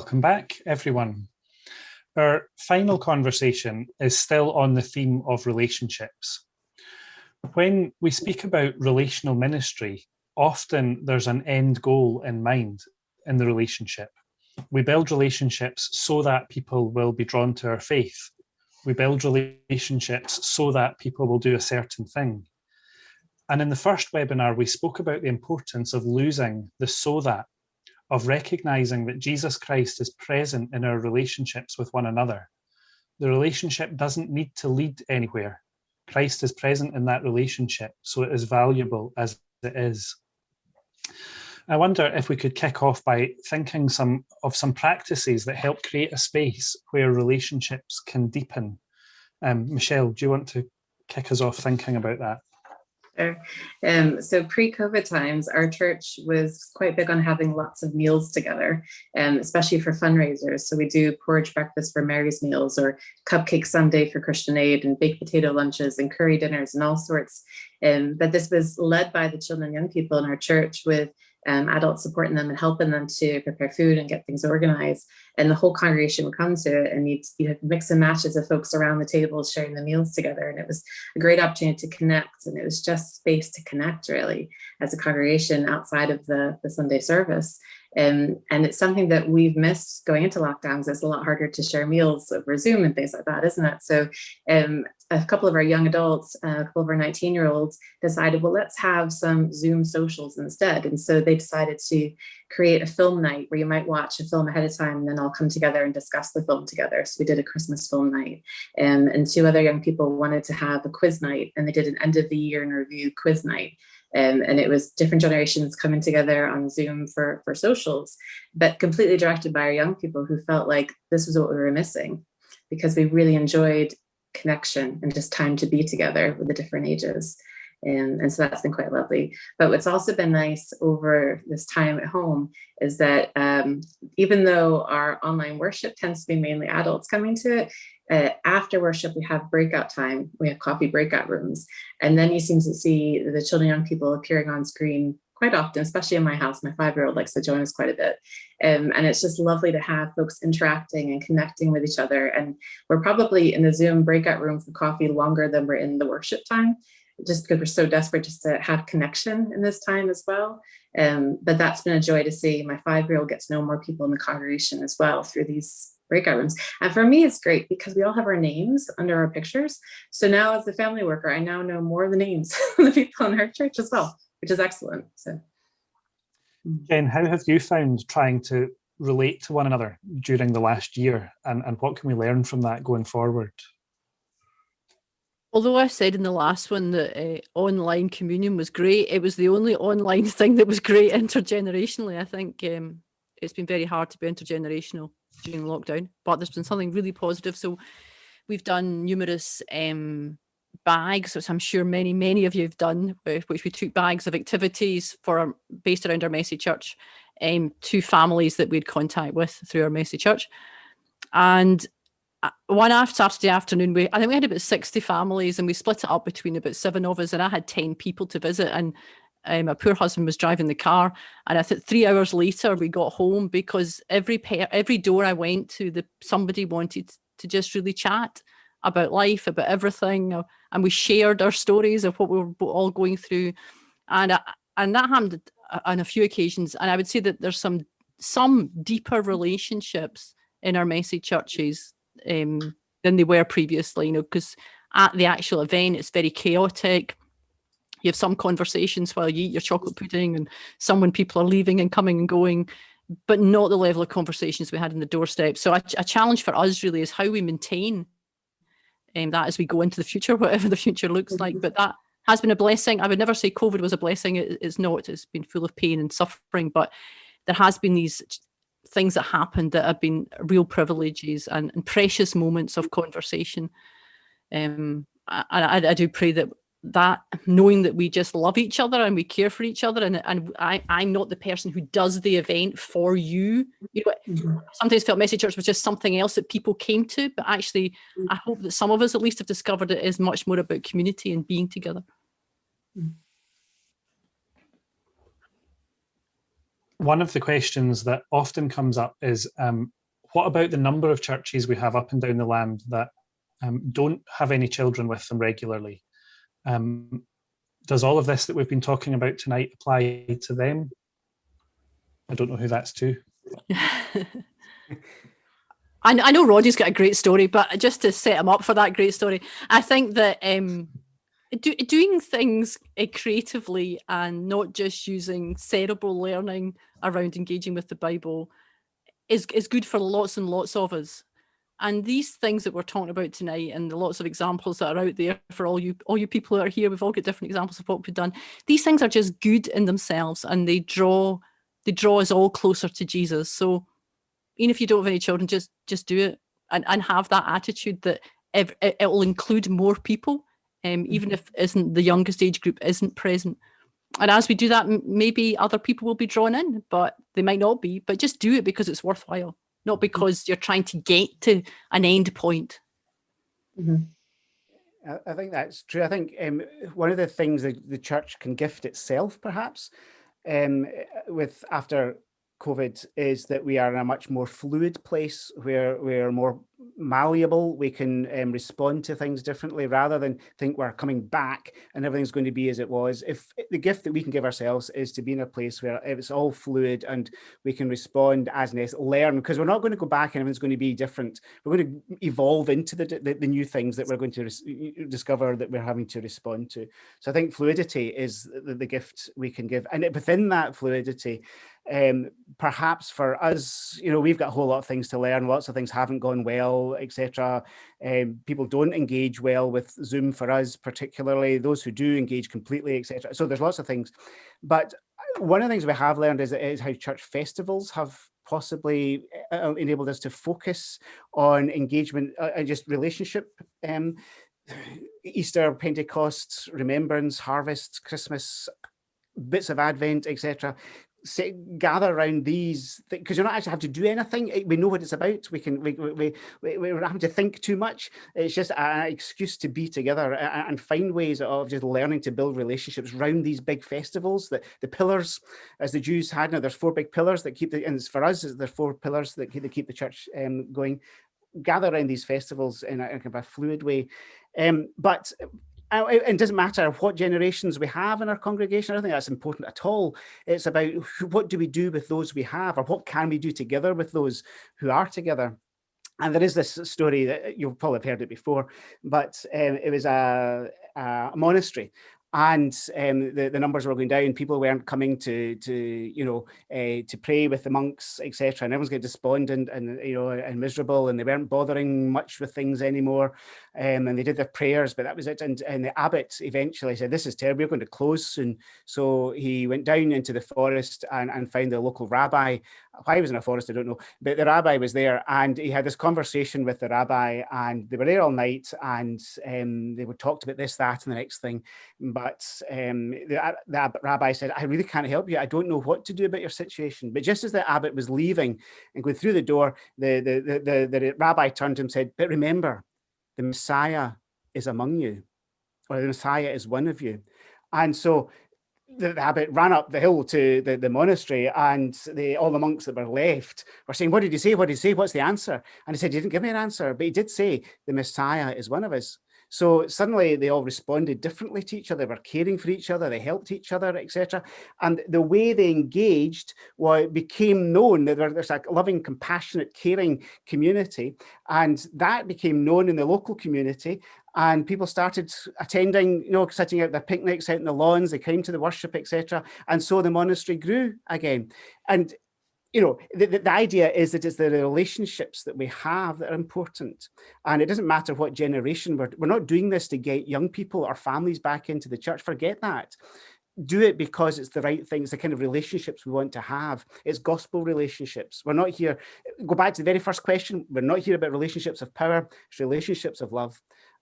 Welcome back, everyone. Our final conversation is still on the theme of relationships. When we speak about relational ministry, often there's an end goal in mind in the relationship. We build relationships so that people will be drawn to our faith. We build relationships so that people will do a certain thing. And in the first webinar, we spoke about the importance of losing the so that, of recognizing that Jesus Christ is present in our relationships with one another. The relationship doesn't need to lead anywhere. Christ is present in that relationship, so it is valuable as it is. I wonder if we could kick off by thinking of some practices that help create a space where relationships can deepen. Michelle, do you want to kick us off thinking about that? Sure. So pre-COVID times, our church was quite big on having lots of meals together, especially for fundraisers. So we do porridge breakfast for Mary's Meals, or cupcake Sunday for Christian Aid, and baked potato lunches and curry dinners and all sorts. But this was led by the children and young people in our church, with adults supporting them and helping them to prepare food and get things organized. And the whole congregation would come to it, and you had mix and matches of folks around the table sharing the meals together. And it was a great opportunity to connect. And it was just space to connect, really, as a congregation outside of the Sunday service. And it's something that we've missed going into lockdowns. It's a lot harder to share meals over Zoom and things like that, isn't it? So a couple of our young adults, a couple of our 19-year-olds decided, well, let's have some Zoom socials instead. And so they decided to create a film night where you might watch a film ahead of time and then all come together and discuss the film together. So we did a Christmas film night, and two other young people wanted to have a quiz night, and they did an end of the year in review quiz night. And it was different generations coming together on Zoom for socials, but completely directed by our young people, who felt like this was what we were missing, because we really enjoyed connection and just time to be together with the different ages. And so that's been quite lovely. But what's also been nice over this time at home is that even though our online worship tends to be mainly adults coming to it, after worship, we have breakout time. We have coffee breakout rooms. And then you seem to see the children and young people appearing on screen quite often, especially in my house. My 5-year-old likes to join us quite a bit. And it's just lovely to have folks interacting and connecting with each other. And we're probably in the Zoom breakout room for coffee longer than we're in the worship time, just because we're so desperate just to have connection in this time as well. But that's been a joy to see. My 5-year-old get to know more people in the congregation as well through these breakout rooms. And for me, it's great because we all have our names under our pictures. So now, as a family worker, I now know more of the names of the people in our church as well, which is excellent. So, Jen, how have you found trying to relate to one another during the last year, and what can we learn from that going forward? Although I said in the last one that online communion was great, it was the only online thing that was great intergenerationally. I think it's been very hard to be intergenerational during lockdown, but there's been something really positive. So we've done numerous bags, which I'm sure many of you have done, which we took bags of activities based around our Messy Church to families that we had contact with through our Messy Church. And one Saturday afternoon, I think we had about 60 families, and we split it up between about 7 of us, and I had 10 people to visit, and my poor husband was driving the car. And I think 3 hours later we got home, because every door I went to, somebody wanted to just really chat about life, about everything, and we shared our stories of what we were all going through, and that happened on a few occasions. And I would say that there's some deeper relationships in our Messy churches than they were previously, because at the actual event it's very chaotic. You have some conversations while you eat your chocolate pudding, and some when people are leaving and coming and going, but not the level of conversations we had in the doorstep. So a challenge for us really is how we maintain that as we go into the future, whatever the future looks like. But that has been a blessing. I would never say COVID was a blessing. It's not. It's been full of pain and suffering, but there has been these things that happened that have been real privileges and precious moments of conversation. I do pray that knowing that we just love each other and we care for each other, and I'm not the person who does the event for you. Sometimes felt Messy Church was just something else that people came to, but actually I hope that some of us at least have discovered it is much more about community and being together. one of the questions that often comes up is, what about the number of churches we have up and down the land that don't have any children with them regularly? Does all of this that we've been talking about tonight apply to them? I don't know who that's to. I know Roddy's got a great story, but just to set him up for that great story, I think that doing things creatively and not just using cerebral learning around engaging with the Bible is good for lots and lots of us. And these things that we're talking about tonight, and the lots of examples that are out there for all you people who are here, we've all got different examples of what we've done. These things are just good in themselves, and they draw us all closer to Jesus. So even if you don't have any children, just do it and have that attitude that it will include more people, even if the youngest age group isn't present. And as we do that, maybe other people will be drawn in, but they might not be. But just do it because it's worthwhile, not because you're trying to get to an end point. Mm-hmm. I think that's true. I think one of the things that the church can gift itself, perhaps, with after COVID, is that we are in a much more fluid place where we're more malleable. We can respond to things differently rather than think we're coming back and everything's going to be as it was. If the gift that we can give ourselves is to be in a place where it's all fluid and we can respond as necessary, learn, because we're not going to go back and everything's going to be different. We're going to evolve into the new things that we're going to discover that we're having to respond to. So I think fluidity is the gift we can give. And within that fluidity, perhaps for us, we've got a whole lot of things to learn. Lots of things haven't gone well, etc. People don't engage well with Zoom for us, particularly. Those who do engage completely, etc. So there's lots of things. But one of the things we have learned is how church festivals have possibly enabled us to focus on engagement and just relationship. Easter, Pentecost, Remembrance, Harvest, Christmas, bits of Advent, etc. Gather around these, because you don't actually have to do anything. We know what it's about. We're not having to think too much. It's just an excuse to be together and find ways of just learning to build relationships around these big festivals. The pillars, as the Jews had, now there's 4 big pillars that keep and for us, there's 4 pillars that keep the church going. Gather around these festivals in a kind of a fluid way, but it doesn't matter what generations we have in our congregation. I don't think that's important at all. It's about what do we do with those we have, or what can we do together with those who are together. And there is this story that you've probably heard it before, but it was a monastery. And the numbers were going down. People weren't coming to pray with the monks, etc. And everyone's getting despondent and miserable, and they weren't bothering much with things anymore. And they did their prayers, but that was it. And the abbot eventually said, "This is terrible. We're going to close soon." So he went down into the forest and found the local rabbi. Why he was in a forest, I don't know. But the rabbi was there, and he had this conversation with the rabbi, and they were there all night, and they would talk about this, that, and the next thing. But the rabbi said, "I really can't help you. I don't know what to do about your situation." But just as the abbot was leaving and going through the door, the rabbi turned to him and said, "But remember, the Messiah is among you, or the Messiah is one of you." And so the abbot ran up the hill to the monastery, and all the monks that were left were saying, "What did he say? What did he say? What's the answer?" And he said, "He didn't give me an answer, but he did say the Messiah is one of us." So suddenly they all responded differently to each other. They were caring for each other, they helped each other, etc. And the way they engaged became known. There's a loving, compassionate, caring community, and that became known in the local community. And people started attending, sitting out their picnics out in the lawns. They came to the worship, etc. And so the monastery grew again. And the idea is that it's the relationships that we have that are important. And it doesn't matter what generation. We're not doing this to get young people or families back into the church. Forget that. Do it because it's the right thing. It's the kind of relationships we want to have. It's gospel relationships. We're not here, go back to the very first question, we're not here about relationships of power. It's relationships of love.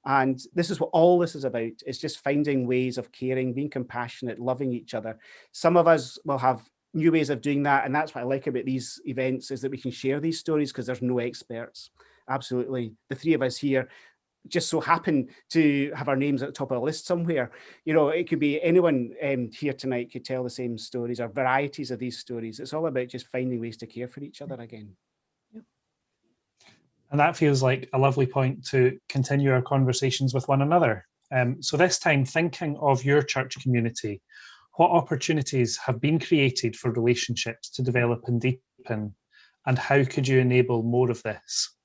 And this is what all this is about. It's just finding ways of caring, being compassionate, loving each other. Some of us will have new ways of doing that. And that's what I like about these events, is that we can share these stories because there's no experts. Absolutely. The 3 of us here just so happen to have our names at the top of the list somewhere. You know, it could be anyone here tonight could tell the same stories or varieties of these stories. It's all about just finding ways to care for each other again. And that feels like a lovely point to continue our conversations with one another. So this time, thinking of your church community, what opportunities have been created for relationships to develop and deepen, and how could you enable more of this?